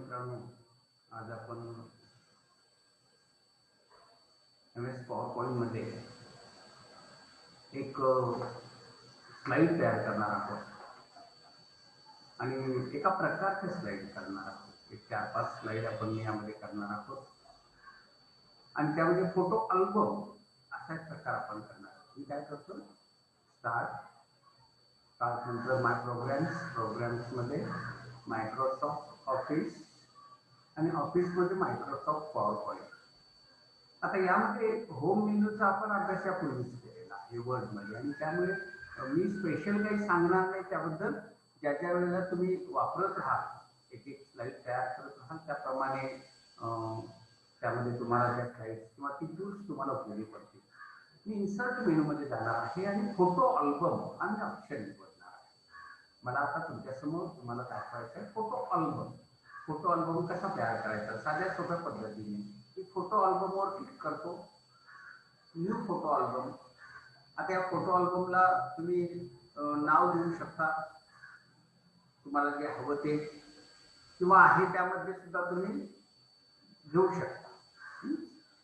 मित्रांनो, आज आपण MS पॉवरपॉइंट मध्ये एक स्लाइड तयार करणार आहोत आणि एका प्रकारचे स्लाइड करणार आहोत. एक 4-5 स्लाइड आपण यामध्ये करणार आहोत आणि त्यामध्ये फोटो अल्बम असा एक प्रकार आपण करणार आहोत. मी काय करतो, स्टार्ट नंतर माय प्रोग्राम्स मध्ये मायक्रोसॉफ्ट ऑफिस आणि ऑफिस मध्ये मायक्रोसॉफ्ट पॉवरपॉइंट. आता यामध्ये होम मेनूचा आपण अभ्यास यापूर्वीच केलेला आहे वर्ड मध्ये आणि त्यामुळे मी स्पेशल काही सांगणार नाही त्याबद्दल. ज्या ज्या वेळेला तुम्ही वापरत राहाल एक एक स्लाइड तयार करत राहाल त्याप्रमाणे त्यामध्ये तुम्हाला त्या स्लाइड्स किंवा ती टूल्स तुम्हाला उपयोगी पडतील. मी इन्सर्ट मेनू मध्ये जाणार आहे आणि फोटो अल्बम आणि ऑप्शन निवडणार आहे. मला आता तुमच्यासमोर तुम्हाला दाखवायचं आहे फोटो अल्बम. फोटो अल्बम कसा तयार करायचा साध्या सोप्या पद्धतीने. फोटो अल्बम वर क्लिक करतो, न्यू फोटो अल्बम. आता या फोटो अल्बमला तुम्ही नाव देऊ शकता तुम्हाला जे हवं ते, किंवा आहे त्यामध्ये सुद्धा तुम्ही घेऊ शकता.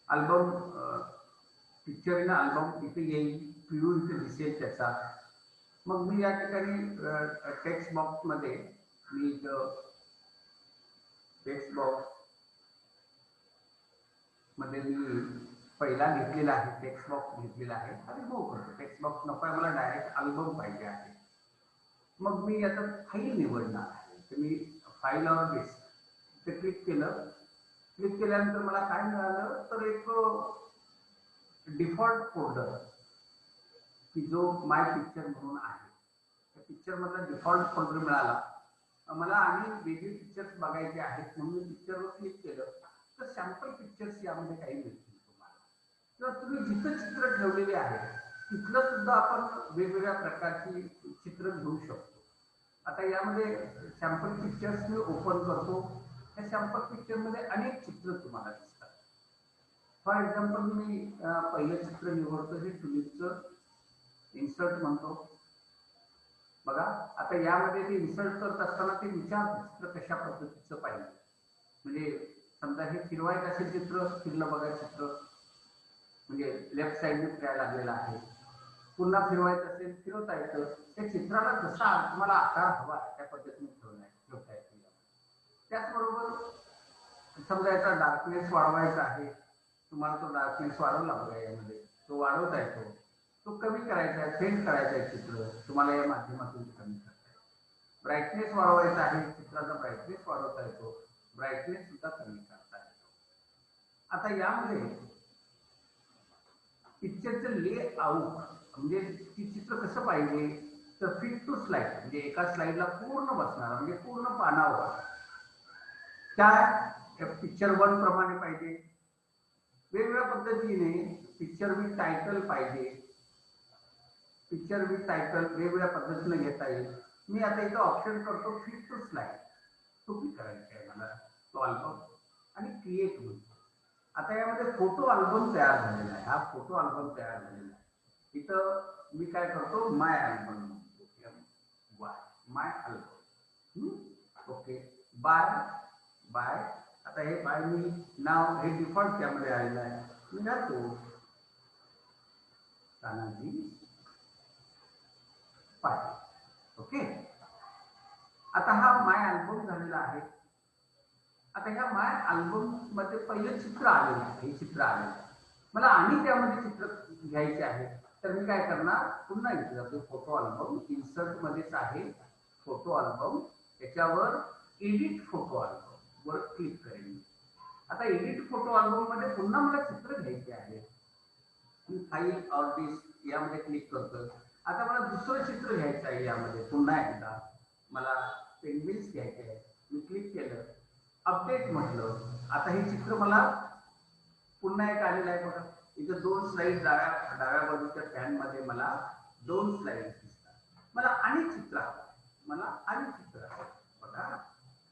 अल्बम पिक्चर इन अल्बम इथे येईल, प्रिव्ह्यू इथे दिसेल त्याचा. मग मी या ठिकाणी टेक्स्ट बॉक्स मध्ये मी टेक्स्ट बॉक्स मध्ये मी पहिला घेतलेला आहे, टेक्स्ट बॉक्स घेतलेला आहे आणि रिमूव्ह करतो. टेक्स्ट बॉक्स नको आहे, मला डायरेक्ट अल्बम पाहिजे आहे. मग मी याचा फाईल निवडणार आहे. तर मी फाईल और डिस्क ते क्लिक केलं. क्लिक केल्यानंतर मला काय मिळालं तर एक डिफॉल्ट फोल्डर की जो माय पिक्चर म्हणून आहे. त्या पिक्चर मधला डिफॉल्ट फोल्डर मिळाला मला आणि वेगळे पिक्चर्स बघायचे आहेत म्हणून पिक्चरवर क्लिक केलं तर सॅम्पल पिक्चर्स यामध्ये काही मिळतील तुम्हाला. तर तुम्ही जिथं चित्र ठेवलेले आहे तिथलं सुद्धा आपण वेगवेगळ्या प्रकारची चित्र घेऊ शकतो. आता यामध्ये सॅम्पल पिक्चर्स मी ओपन करतो. त्या सॅम्पल पिक्चर मध्ये अनेक चित्र तुम्हाला दिसतात. फॉर एक्झाम्पल मी पहिलं चित्र निवडतो, हे टुलिपचं इन्सर्ट म्हणतो. बघा आता यामध्ये ते इन्सर्ट करत असताना ते विचारतं चित्र कशा पद्धतीचं पाहिजे. म्हणजे समजा हे फिरवायचं असेल चित्र, फिरलं बघा चित्र म्हणजे लेफ्ट साईडने फिरायला लागलेलं आहे. पुन्हा फिरवायचं असेल फिरवता येतं. त्या चित्राला जसा तुम्हाला आकार हवा त्या पद्धतीने ठेवता येतो. त्याचबरोबर समजा याचा डार्कनेस वाढवायचा आहे, तुम्हाला तो डार्कनेस वाढवला बघा यामध्ये, तो वाढवता येतो. तो कमी करायचा आहे, फेड करायचा आहे चित्र, तुम्हाला या माध्यमातून कमी करता येतो. ब्राईटनेस वाढवायचा आहे, चित्राचा ब्राईटनेस वाढवता येतो, ब्राईटनेस सुद्धा कमी करता येतो. आता यामध्ये पिक्चरचं लेआउट म्हणजे ती चित्र कसं पाहिजे तर फिट टू स्लाइड म्हणजे एका स्लाइडला पूर्ण बसणार म्हणजे पूर्ण पानावर त्या पिक्चर 1 प्रमाणे पाहिजे. वेगवेगळ्या पद्धतीने पिक्चर विथ टायटल पाहिजे. पिक्चर विथ टायटल वेगवेगळ्या पद्धतीने घेता येईल. मी आता इथं ऑप्शन करतो फिट टू स्लाइड. तो क्लिक करायचा आहे मला तो अल्बम आणि क्रिएट होईल. आता यामध्ये फोटो अल्बम तयार झालेला आहे. हा फोटो अल्बम तयार झालेला आहे. इथं मी काय करतो my album my album. Okay bye. आता हे बाय मी नाव हे डिफॉल्ट त्यामध्ये आलेलं आहे. मी जातो तानाजी पाटील. ओके आता हा माय अल्बम झालेला आहे. आता ह्या माय अल्बम मध्ये पहिलं चित्र आलेलं आहे. हे चित्र आलेलं आहे. मला आणि त्यामध्ये चित्र घ्यायचे आहे तर मी काय करणार पुन्हा इथे जातो फोटो अल्बम इन्सर्ट मध्येच आहे फोटो अल्बम. त्याच्यावर एडिट फोटो अल्बम वर क्लिक करेन. आता एडिट फोटो अल्बम मध्ये पुन्हा मला चित्र घ्यायचे आहे. मी फाईल और डिस्क यामध्ये क्लिक करतो. आता मला दुसरं चित्र घ्यायचं आहे. यामध्ये पुन्हा एकदा मला पेन्सिल्स घ्यायचे आहे. मी क्लिक केलं, अपडेट म्हटलं. आता हे चित्र मला पुन्हा एक आलेलं आहे बघा. इथं 2 स्लाइड डाव्या बाजूच्या पॅन मध्ये मला 2 स्लाइड दिसतात. मला आणि चित्र बघा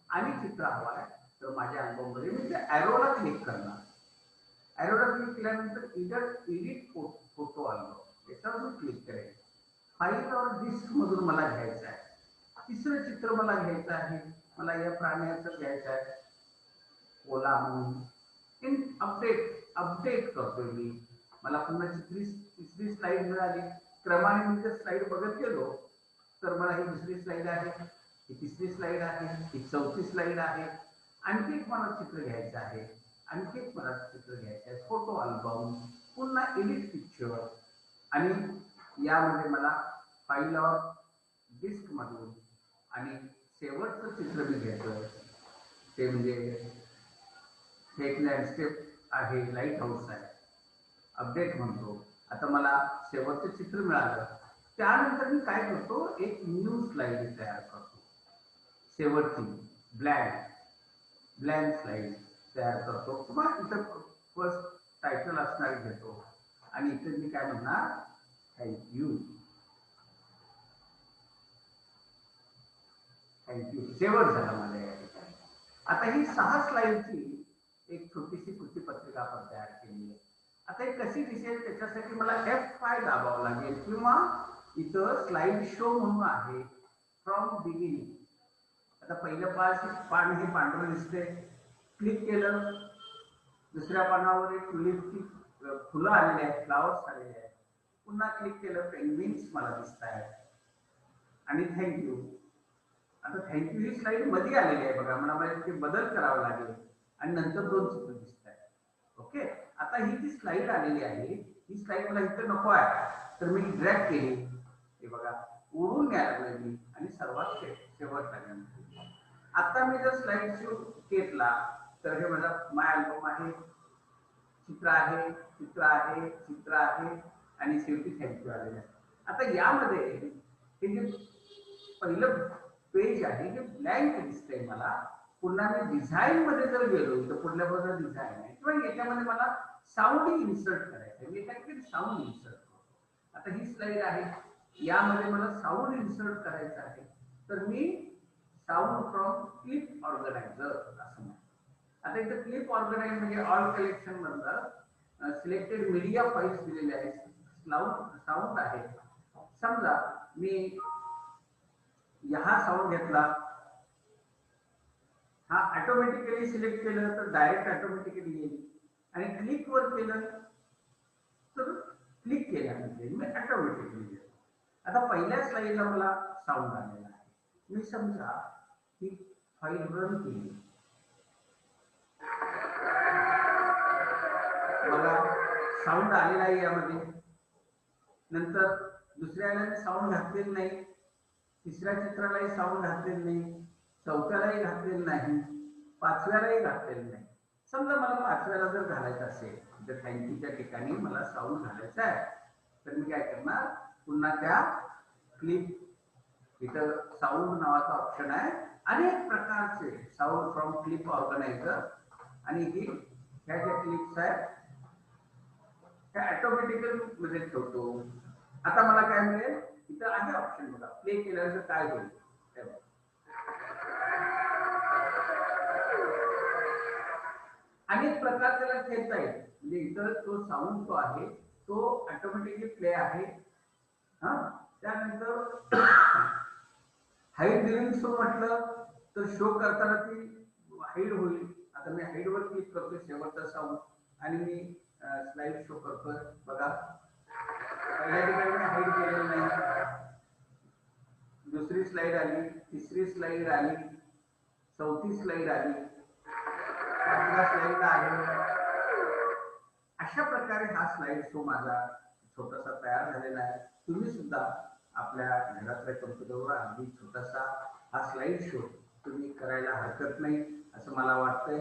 आणि चित्र हवा आहे तर माझ्या अल्बम मध्ये मी त्या ॲरोला क्लिक करणार. ॲरोला क्लिक केल्यानंतर एडिट फोटो अल्बम याच्यावर क्लिक करेल. फाईल और डिस्क मधून मला घ्यायचं आहे. तिसरं चित्र मला घ्यायचं आहे. मला या प्राण्याचं घ्यायचं आहे. ओला म्हणून इन अपडेट करतोय मी. मला पुन्हा तिसरी स्लाइड मिळाली. क्रमाने मी जर स्लाइड बघत गेलो तर मला ही दुसरी स्लाइड आहे, ही तिसरी स्लाइड आहे, ही चौथी स्लाइड आहे. आणखी एक मला चित्र घ्यायचं आहे, आणखी एक मला चित्र घ्यायचं आहे, फोटो अल्बम, पुन्हा एडिट पिक्चर. आणि यामध्ये मला फाईल ऑर डिस्क मधून आणि शेवटचं चित्र मी घेतोय ते म्हणजे एक लँडस्केप आहे, लाईट हाऊस आहे, अपडेट म्हणतो. आता मला शेवटचं चित्र मिळालं, त्यानंतर मी काय करतो, एक न्यू स्लाइड तयार करतो. शेवटची ब्लँक स्लाइड तयार करतो किंवा इथं फर्स्ट टायटल असणारी घेतो आणि इथे मी काय म्हणणार, थँक्यू. शेवट झाला माझ्या या ठिकाणी. आता ही 6 स्लाइडची एक छोटीशी कृतीपत्रिका आपण तयार केली आहे. आता ही कशी दिसेल त्याच्यासाठी मला F5 दाबावं लागेल किंवा इथं स्लाइड शो म्हणून आहे फ्रॉम बिगिनिंग. आता पहिलं पान हे पांढरं दिसते, क्लिक केलं, दुसऱ्या पानावर एक ट्युलिपची फुलं आलेली आहेत, फ्लावर्स आलेले आहेत. पुन्हा क्लिक केलं, पेंग्विन्स मला दिसत आहेत आणि थँक्यू. आता थँक्यू ही स्लाइड मध्ये आलेली आहे बघा, मला ते बदल करावा लागेल आणि नंतर 2 चित्र दिसत आहेत. ओके, आता ही जी स्लाइड आलेली आहे ही स्लाइड मला इथे नको आहे, तर मी ड्रॅग केली, हे बघा ओढून घ्यायला लागले मी आणि सर्वात शेवटला गेलो. आता मी जर स्लाइड शो घेतला तर हे माझा माय अल्बम आहे, चित्र आहे, चित्र आहे, चित्र आहे आणि शेवटी थँक्यू आलेलं आहे. आता यामध्ये हे जे पहिलं पेज आहे हे ब्लँक दिसतंय मला. पुन्हा मी डिझाईन मध्ये जर गेलो तर पुढल्या बाजूला डिझाईन आहे किंवा याच्यामध्ये मला साऊंड इन्सर्ट करायचं आहे, मी काय साऊंड इन्सर्ट करतो. आता ही स्लाइड आहे, यामध्ये मला साऊंड इन्सर्ट करायचं आहे, तर मी साऊंड फ्रॉम क्लिप ऑर्गनायझर असं म्हणतो. आता इथं क्लिप ऑर्गनाइज म्हणजे ऑल कलेक्शन मधलं सिलेक्टेड मीडिया फाईल्स दिलेले आहेत, साऊंड आहे. समजा मी हा साऊंड घेतला, हा ऑटोमॅटिकली सिलेक्ट केलं तर डायरेक्ट ऑटोमॅटिकली येईल आणि क्लिक वर केलं तर क्लिक केल्यानंतर मी ऑटोमॅटिकली येईल. आता पहिल्या स्लाइडला मला साऊंड आलेला आहे. मी समजा ही फाईल रन केली, बघा साऊंड आलेला आहे यामध्ये. नंतर दुसऱ्याला साऊंड घातलेलं नाही, तिसऱ्या चित्रालाही साऊंड घातलेलं नाही, चौथ्यालाही घातलेलं नाही, पाचव्यालाही घातलेलं नाही. समजा मला पाचव्याला जर घालायचं असेल तर थँक्यूच्या ठिकाणी मला साऊंड घालायचं आहे, तर मी काय करणार, पुन्हा त्या क्लिप इथं साऊंड नावाचा ऑप्शन आहे, अनेक प्रकारचे साऊंड फ्रॉम क्लिप ऑर्गनायझर आणि ही ह्या ज्या क्लिप्स आहेत त्या ऑटोमॅटिकल मध्ये ठेवतो. आता मला काय मिळेल, इथं आहे ऑप्शन बघा, प्ले केल्यानंतर काय होईल, अनेक प्रकार त्याला ठेवता येईल. म्हणजे इथं तो साऊंड जो आहे तो ऑटोमॅटिकली प्ले आहे. त्यानंतर हाईड डिलिंग शो म्हटलं तर शो करताना ती हाईड होईल. आता मी हाईड वर क्लिक करतो, शेवटचा साऊंड, आणि मी स्लाइड शो करतोय बघा. पहिल्या ठिकाणी मी हाईड केलेलं नाही, दुसरी स्लाइड आली, तिसरी स्लाइड आली, चौथी स्लाइड आली, पाचव्या स्लाइड आहे. अशा प्रकारे हा स्लाइड शो माझा छोटासा तयार झालेला आहे. तुम्ही सुद्धा आपल्या घरातल्या कम्प्युटरवर अगदी छोटासा हा स्लाइड शो तुम्ही करायला हरकत नाही असं मला वाटतंय.